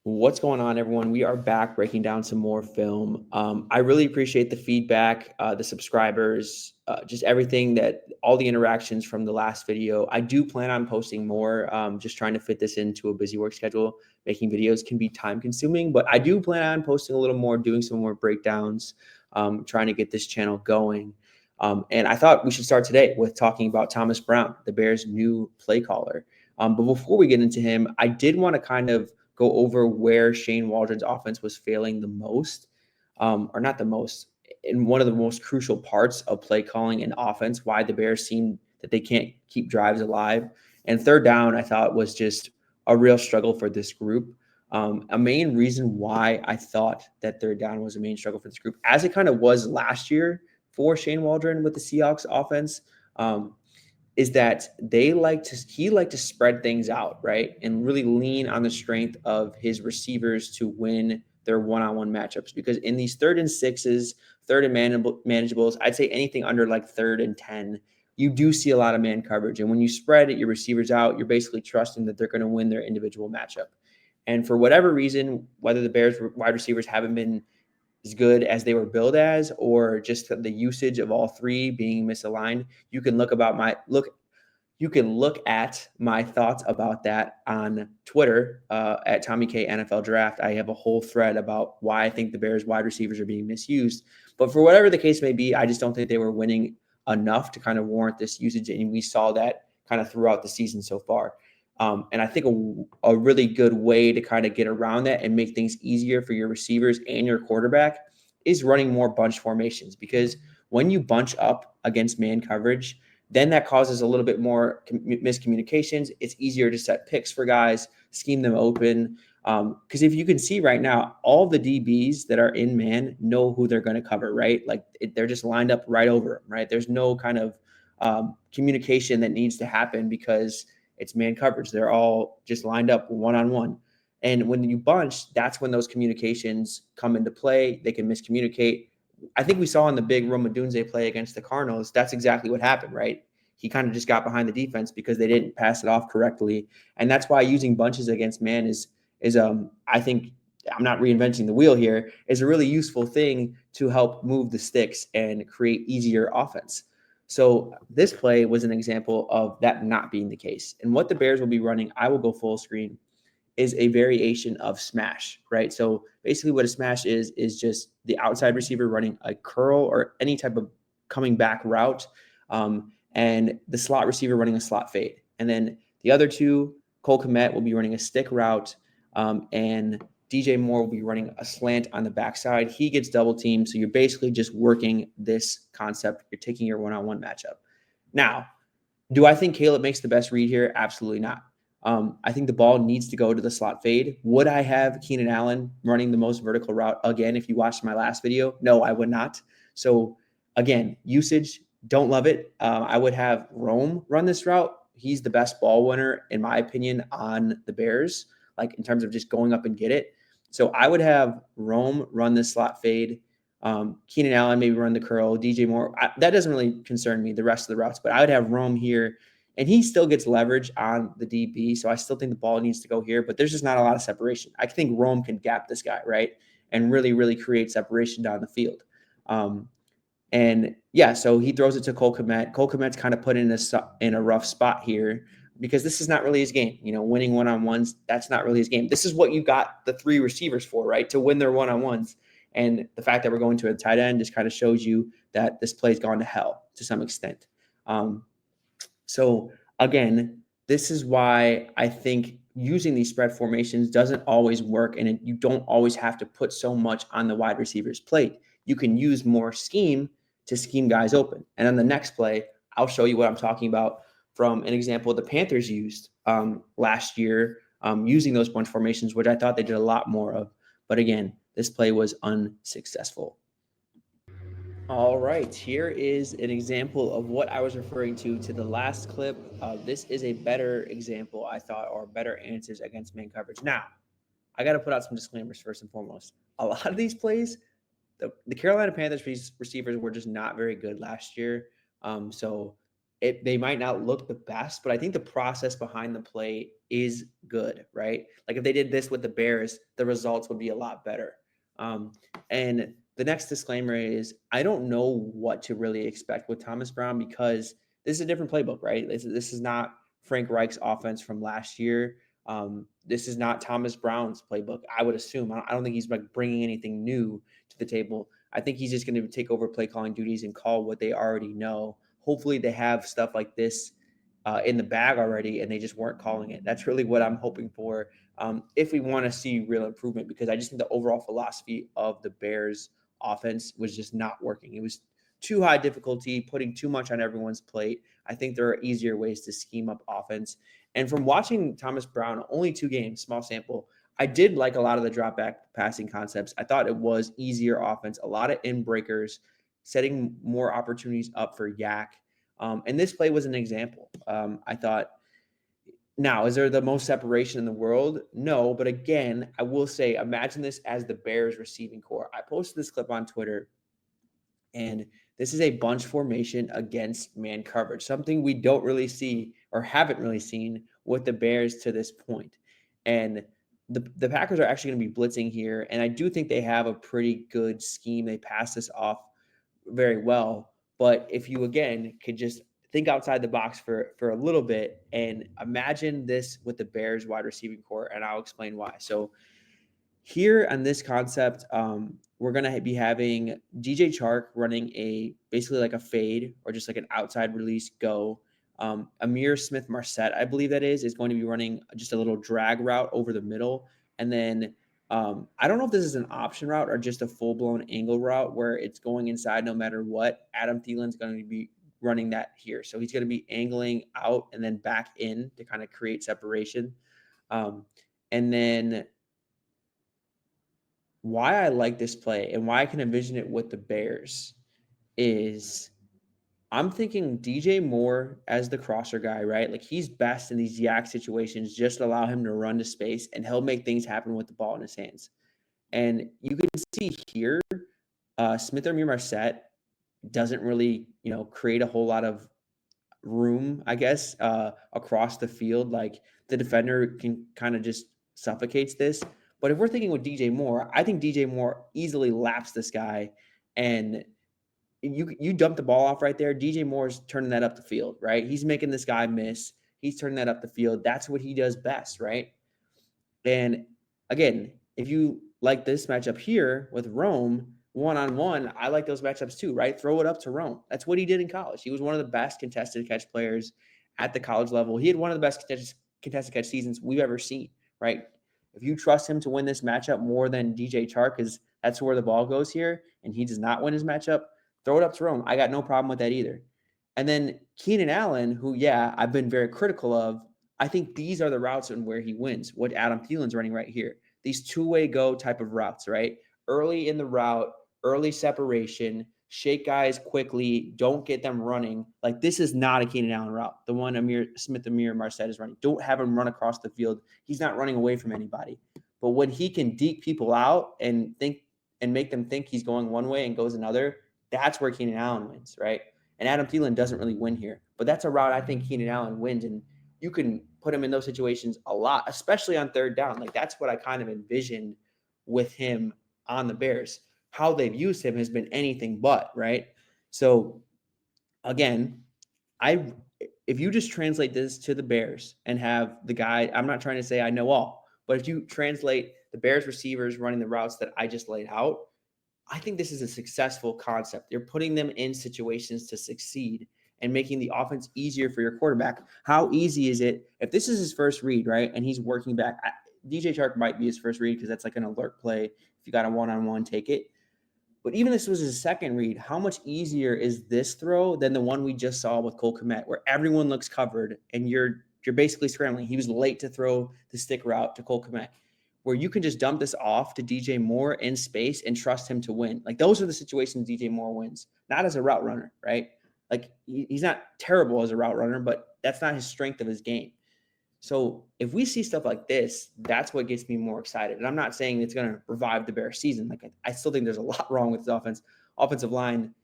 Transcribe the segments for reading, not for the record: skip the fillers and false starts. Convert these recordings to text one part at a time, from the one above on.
What's going on, everyone? We are back breaking down some more film. I really appreciate the feedback, the subscribers, just everything all the interactions from the last video. I do plan on posting more, just trying to fit this into a busy work schedule. Making videos can be time consuming, but I do plan on posting a little more, doing some more breakdowns, trying to get this channel going. And I thought we should start today with talking about Thomas Brown, the Bears' new play caller. But before we get into him, I did want to kind of go over where Shane Waldron's offense was failing the most, or not the most, in one of the most crucial parts of play calling and offense, why the Bears seem that they can't keep drives alive. And third down, I thought was just a real struggle for this group. A main reason why I thought that third down was a main struggle for this group, as it kind of was last year for Shane Waldron with the Seahawks offense, is that he liked to spread things out, right? And really lean on the strength of his receivers to win their one-on-one matchups. Because in these 3rd and 6s, third and manageables, I'd say anything under like 3rd and 10, you do see a lot of man coverage. And when you spread your receivers out, you're basically trusting that they're going to win their individual matchup. And for whatever reason, whether the Bears wide receivers haven't been as good as they were billed as, or just the usage of all three being misaligned, you can look at my thoughts about that on Twitter at Tommy K NFL Draft. I have a whole thread about why I think the Bears wide receivers are being misused. But for whatever the case may be, I just don't think they were winning enough to kind of warrant this usage, and we saw that kind of throughout the season so far. And I think a really good way to kind of get around that and make things easier for your receivers and your quarterback is running more bunch formations, because when you bunch up against man coverage, then that causes a little bit more miscommunications. It's easier to set picks for guys, scheme them open. Because if you can see right now, all the DBs that are in man know who they're going to cover, right? Like they're just lined up right over them, right? There's no kind of communication that needs to happen because it's man coverage. They're all just lined up one-on-one. And when you bunch, that's when those communications come into play. They can miscommunicate. I think we saw in the big Rome Odunze play against the Cardinals, that's exactly what happened, right? He kind of just got behind the defense because they didn't pass it off correctly. And that's why using bunches against man is I think, I'm not reinventing the wheel here, is a really useful thing to help move the sticks and create easier offense. So this play was an example of that not being the case. And what the Bears will be running, I will go full screen, is a variation of smash, right? So basically what a smash is just the outside receiver running a curl or any type of coming back route, and the slot receiver running a slot fade. And then the other two, Cole Kmet will be running a stick route, and DJ Moore will be running a slant on the backside. He gets double teamed, so you're basically just working this concept. You're taking your one-on-one matchup. Now, do I think Caleb makes the best read here? Absolutely not. I think the ball needs to go to the slot fade. Would I have Keenan Allen running the most vertical route again if you watched my last video? No, I would not. So again, usage, don't love it. I would have Rome run this route. He's the best ball winner, in my opinion, on the Bears, like in terms of just going up and get it. So I would have Rome run this slot fade. Keenan Allen maybe run the curl. DJ Moore, that doesn't really concern me, the rest of the routes, but I would have Rome here. And he still gets leverage on the DB, so I still think the ball needs to go here, but there's just not a lot of separation. I think Rome can gap this guy, right, and really, really create separation down the field. And yeah, so he throws it to Cole Kmet. Cole Kmet's kind of put in a rough spot here because this is not really his game. You know, winning one-on-ones, that's not really his game. This is what you got the three receivers for, right, to win their one-on-ones. And the fact that we're going to a tight end just kind of shows you that this play's gone to hell to some extent. So again, this is why I think using these spread formations doesn't always work, and you don't always have to put so much on the wide receiver's plate. You can use more scheme to scheme guys open. And on the next play, I'll show you what I'm talking about from an example the Panthers used last year, using those bunch formations, which I thought they did a lot more of. But again, this play was unsuccessful. All right, here is an example of what I was referring to the last clip. This is a better example, I thought, or better answers against man coverage. Now, I got to put out some disclaimers first and foremost. A lot of these plays, the Carolina Panthers receivers were just not very good last year. So they might not look the best, but I think the process behind the play is good, right? Like if they did this with the Bears, the results would be a lot better. And the next disclaimer is I don't know what to really expect with Thomas Brown because this is a different playbook, right? This is not Frank Reich's offense from last year. This is not Thomas Brown's playbook, I would assume. I don't think he's like bringing anything new to the table. I think he's just going to take over play calling duties and call what they already know. Hopefully they have stuff like this in the bag already and they just weren't calling it. That's really what I'm hoping for if we want to see real improvement, because I just think the overall philosophy of the Bears offense was just not working. It was too high difficulty, putting too much on everyone's plate. I think there are easier ways to scheme up offense. And from watching Thomas Brown, only 2 games, small sample, I did like a lot of the drop back passing concepts. I thought it was easier offense, a lot of in breakers, setting more opportunities up for Yak. And this play was an example. I thought, now, is there the most separation in the world? No, but again, I will say, imagine this as the Bears receiving core. I posted this clip on Twitter, and this is a bunch formation against man coverage, something we don't really see or haven't really seen with the Bears to this point. And the Packers are actually going to be blitzing here, and I do think they have a pretty good scheme. They pass this off very well. But if you, again, could just think outside the box for a little bit and imagine this with the Bears wide receiving core, and I'll explain why. So here on this concept, we're going to be having DJ Chark running basically like a fade or just like an outside release go. Amir Smith-Marset, I believe that is going to be running just a little drag route over the middle. And then I don't know if this is an option route or just a full-blown angle route where it's going inside no matter what. Adam Thielen's going to be running that here. So he's going to be angling out and then back in to kind of create separation. And then why I like this play and why I can envision it with the Bears is I'm thinking DJ Moore as the crosser guy, right? Like he's best in these yak situations. Just allow him to run to space and he'll make things happen with the ball in his hands. And you can see here, Smith or Marset doesn't really, create a whole lot of room, I guess, across the field. Like the defender can kind of just suffocates this. But if we're thinking with DJ Moore, I think DJ Moore easily laps this guy, and you dump the ball off right there. DJ Moore's turning that up the field, right? He's making this guy miss. He's turning that up the field. That's what he does best, right? And again, if you like this matchup here with Rome, one-on-one, I like those matchups too, right? Throw it up to Rome. That's what he did in college. He was one of the best contested catch players at the college level. He had one of the best contested catch seasons we've ever seen, right? If you trust him to win this matchup more than DJ Chark, because that's where the ball goes here, and he does not win his matchup, throw it up to Rome. I got no problem with that either. And then Keenan Allen, who, I've been very critical of, I think these are the routes and where he wins, what Adam Thielen's running right here. These two-way go type of routes, right? Early in the route, early separation, shake guys quickly, don't get them running. Like this is not a Keenan Allen route. The one Amir Marset is running. Don't have him run across the field. He's not running away from anybody. But when he can deke people out and make them think he's going one way and goes another, that's where Keenan Allen wins, right? And Adam Thielen doesn't really win here. But that's a route I think Keenan Allen wins, and you can put him in those situations a lot, especially on third down. Like that's what I kind of envisioned with him on the Bears. How they've used him has been anything but, right? So again, if you just translate this to the Bears and have the guy, I'm not trying to say I know all, but if you translate the Bears receivers running the routes that I just laid out, I think this is a successful concept. You're putting them in situations to succeed and making the offense easier for your quarterback. How easy is it if this is his first read, right? And he's working back. DJ Chark might be his first read because that's like an alert play. If you got a one-on-one, take it. But even if this was his second read, how much easier is this throw than the one we just saw with Cole Kmet, where everyone looks covered and you're basically scrambling? He was late to throw the stick route to Cole Kmet, where you can just dump this off to DJ Moore in space and trust him to win. Like those are the situations DJ Moore wins, not as a route runner, right? Like he's not terrible as a route runner, but that's not his strength of his game. So if we see stuff like this, that's what gets me more excited. And I'm not saying it's going to revive the Bears season. Like I still think there's a lot wrong with the offensive line.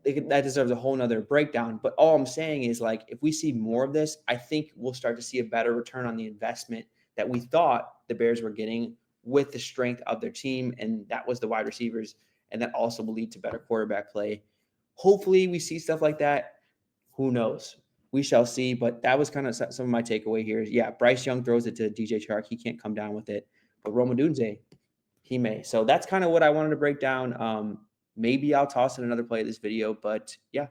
that deserves a whole nother breakdown. But all I'm saying is, like, if we see more of this, I think we'll start to see a better return on the investment that we thought the Bears were getting with the strength of their team. And that was the wide receivers. And that also will lead to better quarterback play. Hopefully we see stuff like that. Who knows? We shall see. But that was kind of some of my takeaway here. Yeah, Bryce Young throws it to DJ Chark. He can't come down with it. But Rome Odunze, he may. So that's kind of what I wanted to break down. Maybe I'll toss in another play of this video, but yeah.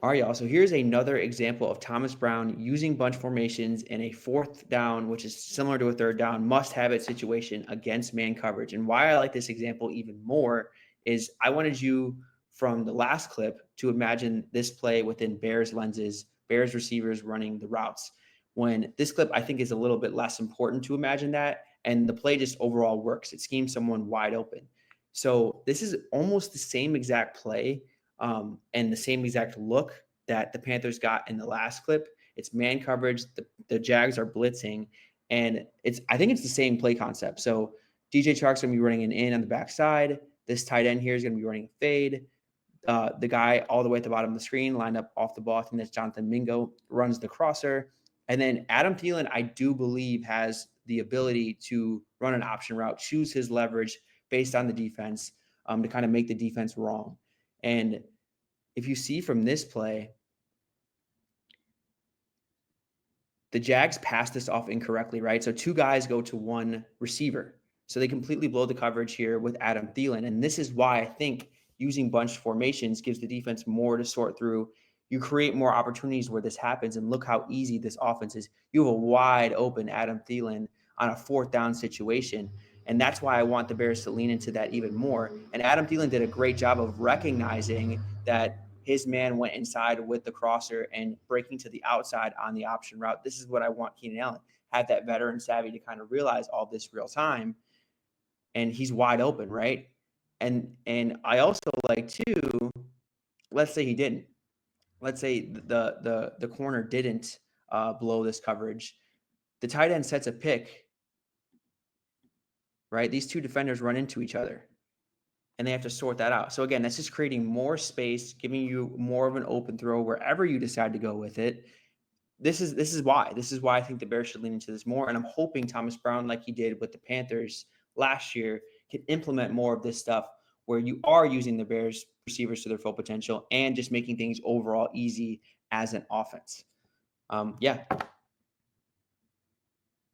All right, y'all. So here's another example of Thomas Brown using bunch formations in a 4th down, which is similar to a 3rd down, must-have it situation against man coverage. And why I like this example even more is I wanted you from the last clip to imagine this play within Bears lenses, Bears receivers running the routes. When this clip, I think, is a little bit less important to imagine that, and the play just overall works. It schemes someone wide open. So this is almost the same exact play and the same exact look that the Panthers got in the last clip. It's man coverage. The Jags are blitzing, and I think it's the same play concept. So DJ Chark's going to be running an in on the backside. This tight end here is going to be running a fade. The guy all the way at the bottom of the screen lined up off the ball. I think that's Jonathan Mingo, runs the crosser. And then Adam Thielen, I do believe, has the ability to run an option route, choose his leverage based on the defense to kind of make the defense wrong. And if you see from this play, the Jags pass this off incorrectly, right? So 2 guys go to 1 receiver. So they completely blow the coverage here with Adam Thielen. And this is why I think using bunch formations gives the defense more to sort through. You create more opportunities where this happens. And look how easy this offense is. You have a wide open Adam Thielen on a 4th down situation. And that's why I want the Bears to lean into that even more. And Adam Thielen did a great job of recognizing that his man went inside with the crosser and breaking to the outside on the option route. This is what I want Keenan Allen. Have that veteran savvy to kind of realize all this real time. And he's wide open, right? And I also like too, let's say he didn't. Let's say the corner didn't blow this coverage. The tight end sets a pick, right? These 2 defenders run into each other. And they have to sort that out. So again, that's just creating more space, giving you more of an open throw wherever you decide to go with it. This is why I think the Bears should lean into this more. And I'm hoping Thomas Brown, like he did with the Panthers last year, can implement more of this stuff where you are using the Bears receivers to their full potential and just making things overall easy as an offense. Yeah.